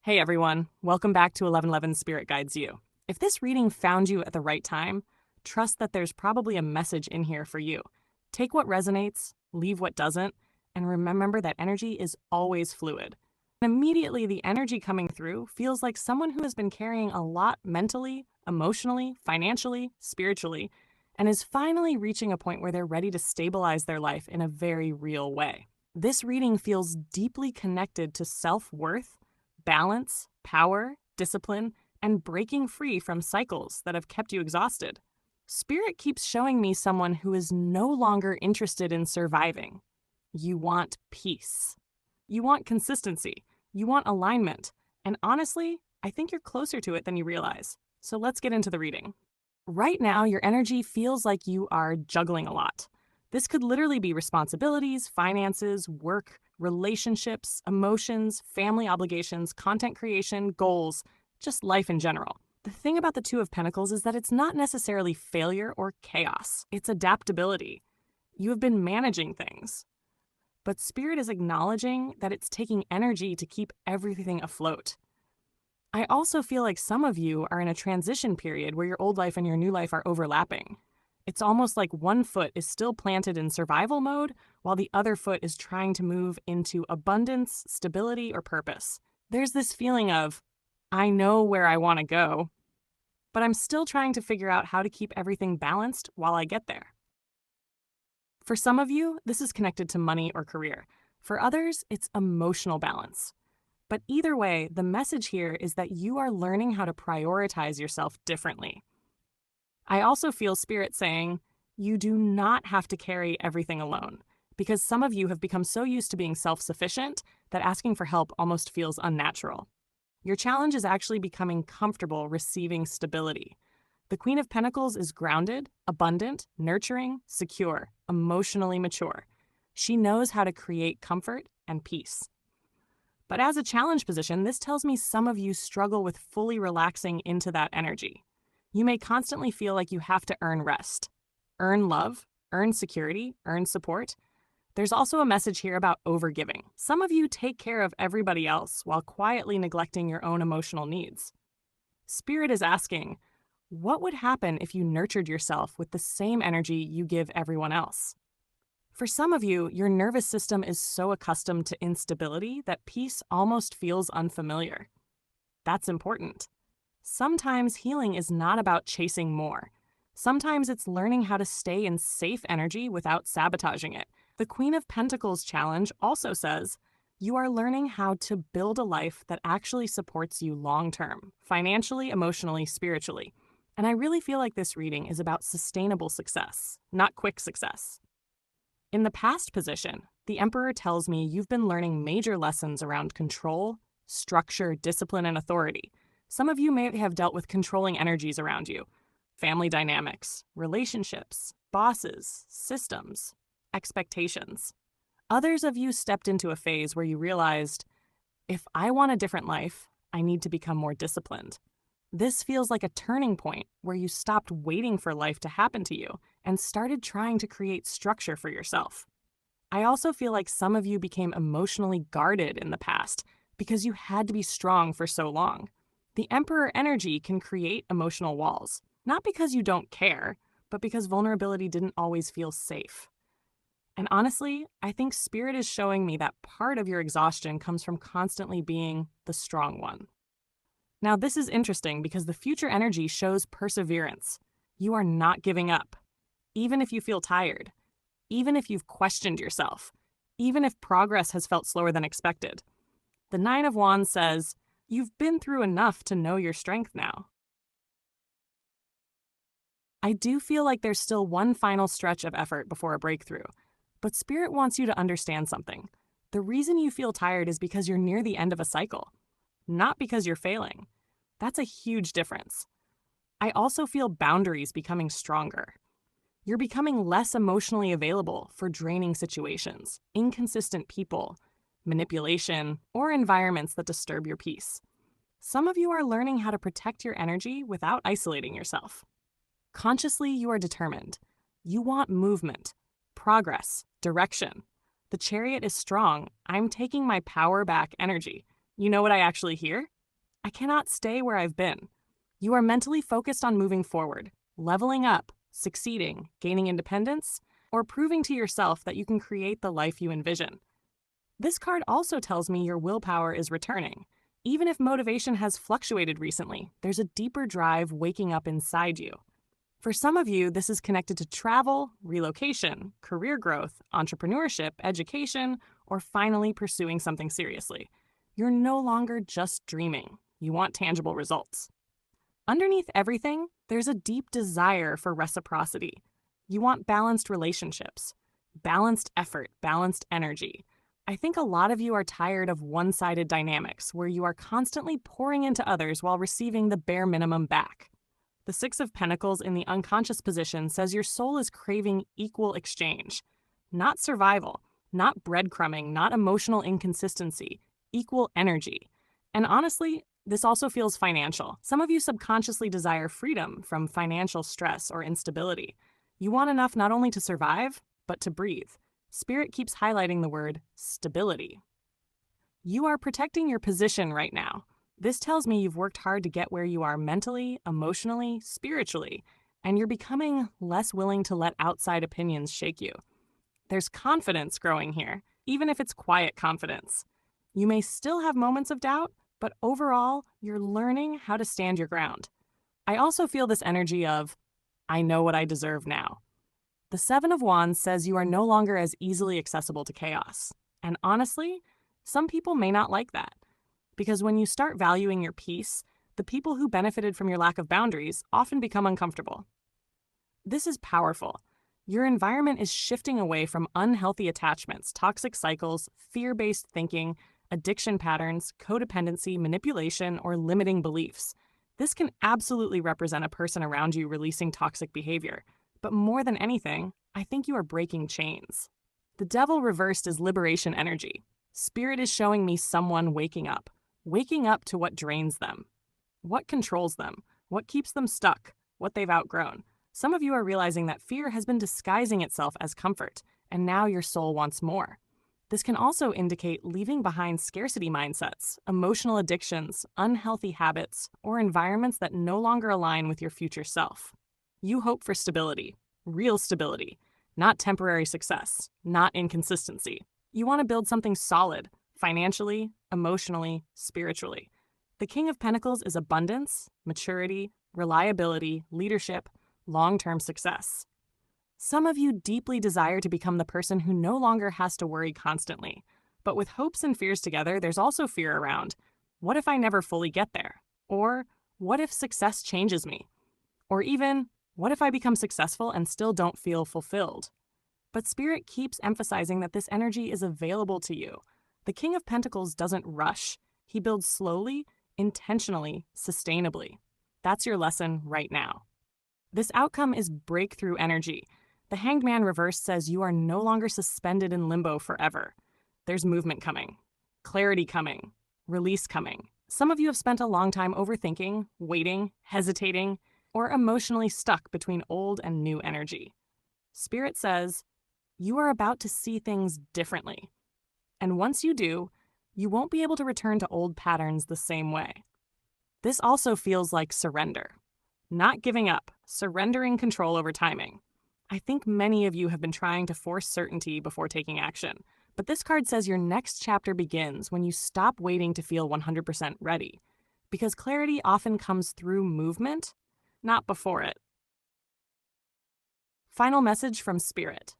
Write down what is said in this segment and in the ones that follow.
Hey everyone, welcome back to 1111 Spirit Guides You. If this reading found you at the right time, trust that there's probably a message in here for you. Take what resonates, leave what doesn't, and remember that energy is always fluid. Immediately, the energy coming through feels like someone who has been carrying a lot mentally, emotionally, financially, spiritually, and is finally reaching a point where they're ready to stabilize their life in a very real way. This reading feels deeply connected to self-worth, balance, power, discipline, and breaking free from cycles that have kept you exhausted. Spirit keeps showing me someone who is no longer interested in surviving. You want peace. You want consistency. You want alignment. And honestly, I think you're closer to it than you realize. So let's get into the reading. Right now, your energy feels like you are juggling a lot. This could literally be responsibilities, finances, work, relationships, emotions, family obligations, content creation, goals, just life in general. The thing about the Two of Pentacles is that it's not necessarily failure or chaos, it's adaptability. You have been managing things. But Spirit is acknowledging that it's taking energy to keep everything afloat. I also feel like some of you are in a transition period where your old life and your new life are overlapping. It's almost like one foot is still planted in survival mode, while the other foot is trying to move into abundance, stability, or purpose. There's this feeling of, I know where I want to go, but I'm still trying to figure out how to keep everything balanced while I get there. For some of you, this is connected to money or career. For others, it's emotional balance. But either way, the message here is that you are learning how to prioritize yourself differently. I also feel Spirit saying, you do not have to carry everything alone, because some of you have become so used to being self-sufficient that asking for help almost feels unnatural. Your challenge is actually becoming comfortable receiving stability. The Queen of Pentacles is grounded, abundant, nurturing, secure, emotionally mature. She knows how to create comfort and peace. But as a challenge position, this tells me some of you struggle with fully relaxing into that energy. You may constantly feel like you have to earn rest, earn love, earn security, earn support. There's also a message here about overgiving. Some of you take care of everybody else while quietly neglecting your own emotional needs. Spirit is asking, what would happen if you nurtured yourself with the same energy you give everyone else? For some of you, your nervous system is so accustomed to instability that peace almost feels unfamiliar. That's important. Sometimes healing is not about chasing more. Sometimes it's learning how to stay in safe energy without sabotaging it. The Queen of Pentacles challenge also says, you are learning how to build a life that actually supports you long-term, financially, emotionally, spiritually. And I really feel like this reading is about sustainable success, not quick success. In the past position, the Emperor tells me you've been learning major lessons around control, structure, discipline, and authority. Some of you may have dealt with controlling energies around you, family dynamics, relationships, bosses, systems, expectations. Others of you stepped into a phase where you realized, if I want a different life, I need to become more disciplined. This feels like a turning point where you stopped waiting for life to happen to you and started trying to create structure for yourself. I also feel like some of you became emotionally guarded in the past because you had to be strong for so long. The Emperor energy can create emotional walls, not because you don't care, but because vulnerability didn't always feel safe. And honestly, I think Spirit is showing me that part of your exhaustion comes from constantly being the strong one. Now, this is interesting because the future energy shows perseverance. You are not giving up, even if you feel tired, even if you've questioned yourself, even if progress has felt slower than expected. The Nine of Wands says, you've been through enough to know your strength now. I do feel like there's still one final stretch of effort before a breakthrough, but Spirit wants you to understand something. The reason you feel tired is because you're near the end of a cycle, not because you're failing. That's a huge difference. I also feel boundaries becoming stronger. You're becoming less emotionally available for draining situations, inconsistent people, manipulation, or environments that disturb your peace. Some of you are learning how to protect your energy without isolating yourself. Consciously, you are determined. You want movement, progress, direction. The Chariot is strong. I'm taking my power back energy. You know what I actually hear? I cannot stay where I've been. You are mentally focused on moving forward, leveling up, succeeding, gaining independence, or proving to yourself that you can create the life you envision. This card also tells me your willpower is returning. Even if motivation has fluctuated recently, there's a deeper drive waking up inside you. For some of you, this is connected to travel, relocation, career growth, entrepreneurship, education, or finally pursuing something seriously. You're no longer just dreaming. You want tangible results. Underneath everything, there's a deep desire for reciprocity. You want balanced relationships, balanced effort, balanced energy. I think a lot of you are tired of one-sided dynamics where you are constantly pouring into others while receiving the bare minimum back. The Six of Pentacles in the unconscious position says your soul is craving equal exchange. Not survival, not breadcrumbing, not emotional inconsistency, equal energy. And honestly, this also feels financial. Some of you subconsciously desire freedom from financial stress or instability. You want enough not only to survive, but to breathe. Spirit keeps highlighting the word stability. You are protecting your position right now. This tells me you've worked hard to get where you are mentally, emotionally, spiritually, and you're becoming less willing to let outside opinions shake you. There's confidence growing here, even if it's quiet confidence. You may still have moments of doubt, but overall, you're learning how to stand your ground. I also feel this energy of, I know what I deserve now. The Seven of Wands says you are no longer as easily accessible to chaos. And honestly, some people may not like that. Because when you start valuing your peace, the people who benefited from your lack of boundaries often become uncomfortable. This is powerful. Your environment is shifting away from unhealthy attachments, toxic cycles, fear-based thinking, addiction patterns, codependency, manipulation, or limiting beliefs. This can absolutely represent a person around you releasing toxic behavior. But more than anything, I think you are breaking chains. The Devil reversed is liberation energy. Spirit is showing me someone waking up to what drains them, what controls them, what keeps them stuck, what they've outgrown. Some of you are realizing that fear has been disguising itself as comfort, and now your soul wants more. This can also indicate leaving behind scarcity mindsets, emotional addictions, unhealthy habits, or environments that no longer align with your future self. You hope for stability, real stability, not temporary success, not inconsistency. You want to build something solid, financially, emotionally, spiritually. The King of Pentacles is abundance, maturity, reliability, leadership, long-term success. Some of you deeply desire to become the person who no longer has to worry constantly. But with hopes and fears together, there's also fear around, what if I never fully get there? Or what if success changes me? Or even, what if I become successful and still don't feel fulfilled? But Spirit keeps emphasizing that this energy is available to you. The King of Pentacles doesn't rush. He builds slowly, intentionally, sustainably. That's your lesson right now. This outcome is breakthrough energy. The Hanged Man reverse says you are no longer suspended in limbo forever. There's movement coming, clarity coming, release coming. Some of you have spent a long time overthinking, waiting, hesitating, or emotionally stuck between old and new energy. Spirit says, you are about to see things differently. And once you do, you won't be able to return to old patterns the same way. This also feels like surrender. Not giving up, surrendering control over timing. I think many of you have been trying to force certainty before taking action, but this card says your next chapter begins when you stop waiting to feel 100% ready, because clarity often comes through movement, not before it. Final message from Spirit.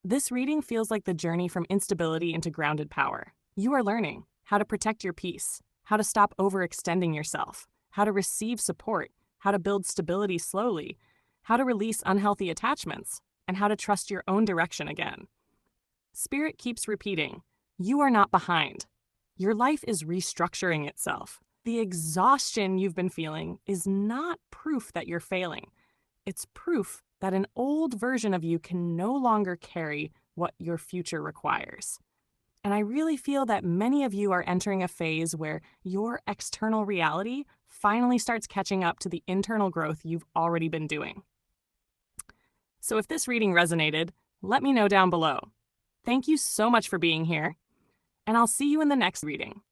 This reading feels like the journey from instability into grounded power. You are learning how to protect your peace, how to stop overextending yourself, how to receive support, how to build stability slowly, how to release unhealthy attachments, and how to trust your own direction again. Spirit keeps repeating, you are not behind. Your life is restructuring itself. The exhaustion you've been feeling is not proof that you're failing. It's proof that an old version of you can no longer carry what your future requires. And I really feel that many of you are entering a phase where your external reality finally starts catching up to the internal growth you've already been doing. So if this reading resonated, let me know down below. Thank you so much for being here, and I'll see you in the next reading.